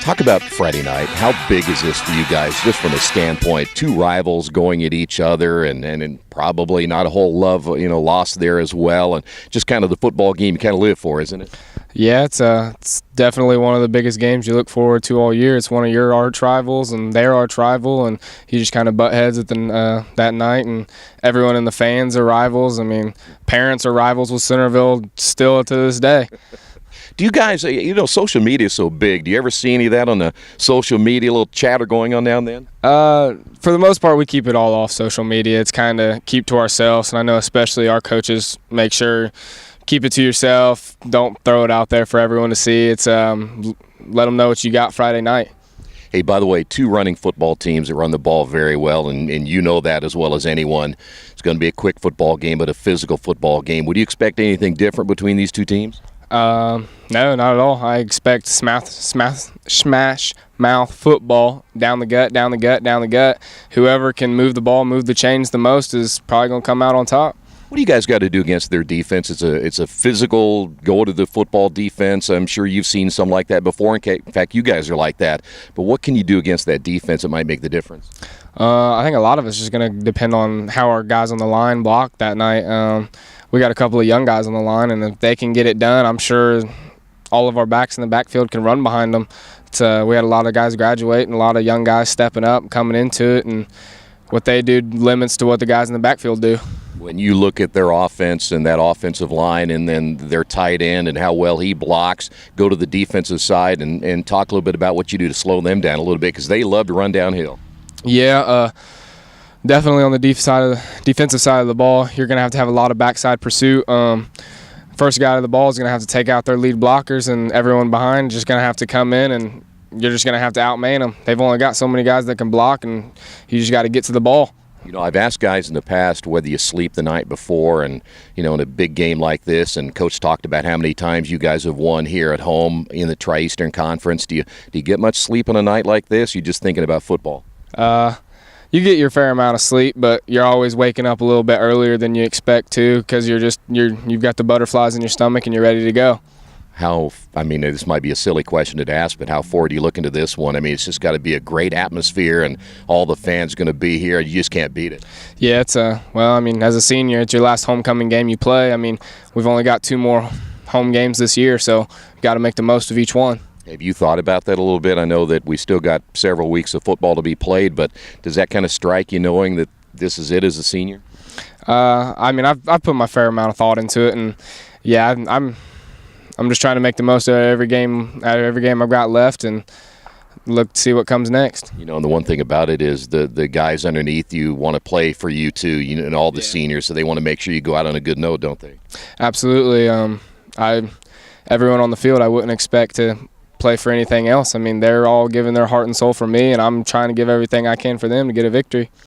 Talk about Friday night. How big is this for you guys, just from a standpoint? Two rivals going at each other, and probably not a whole love, lost there as well, and just kind of the football game you kind of live for, isn't it? Yeah, it's definitely one of the biggest games you look forward to all year. It's one of your arch rivals, and they're arch rival, and you just kind of butt heads at that night, and everyone in the fans are rivals. I mean, parents are rivals with Centerville still to this day. Do you guys, social media is so big. Do you ever see any of that on the social media, a little chatter going on now and then? For the most part, we keep it all off social media. It's kind of keep to ourselves, and I know especially our coaches make sure keep it to yourself. Don't throw it out there for everyone to see. It's let them know what you got Friday night. Hey, by the way, two running football teams that run the ball very well, and you know that as well as anyone. It's going to be a quick football game, but a physical football game. Would you expect anything different between these two teams? No, not at all. I expect smash mouth football down the gut, down the gut, down the gut. Whoever can move the ball, move the chains the most is probably going to come out on top. What do you guys got to do against their defense? It's a physical, go to the football defense. I'm sure you've seen some like that before. In fact, you guys are like that. But what can you do against that defense that might make the difference? I think a lot of it's just going to depend on how our guys on the line block that night. We got a couple of young guys on the line, and if they can get it done, I'm sure all of our backs in the backfield can run behind them. We had a lot of guys graduate and a lot of young guys stepping up, coming into it, and what they do limits to what the guys in the backfield do. When you look at their offense and that offensive line and then their tight end and how well he blocks, go to the defensive side and talk a little bit about what you do to slow them down a little bit, because they love to run downhill. Yeah, definitely on the defensive side of the ball, you're going to have a lot of backside pursuit. First guy to the ball is going to have to take out their lead blockers, and everyone behind just going to have to come in, and you're just going to have to outman them. They've only got so many guys that can block, and you just got to get to the ball. I've asked guys in the past whether you sleep the night before, and in a big game like this, and Coach talked about how many times you guys have won here at home in the Tri-Eastern Conference. Do you get much sleep on a night like this? You're just thinking about football? You get your fair amount of sleep, but you're always waking up a little bit earlier than you expect to, because you've got the butterflies in your stomach and you're ready to go. This might be a silly question to ask, but how forward do you look into this one? It's just got to be a great atmosphere, and all the fans going to be here. You just can't beat it. Yeah, as a senior, it's your last homecoming game you play. We've only got 2 more home games this year, so you got to make the most of each one. Have you thought about that a little bit? I know that we still got several weeks of football to be played, but does that kind of strike you, knowing that this is it as a senior? I've put my fair amount of thought into it, and yeah, I'm just trying to make the most of every game I've got left, and look to see what comes next. And the one thing about it is the guys underneath you want to play for you too, and all the seniors, so they want to make sure you go out on a good note, don't they? Absolutely. Everyone on the field, I wouldn't expect to play for anything else. They're all giving their heart and soul for me, and I'm trying to give everything I can for them to get a victory.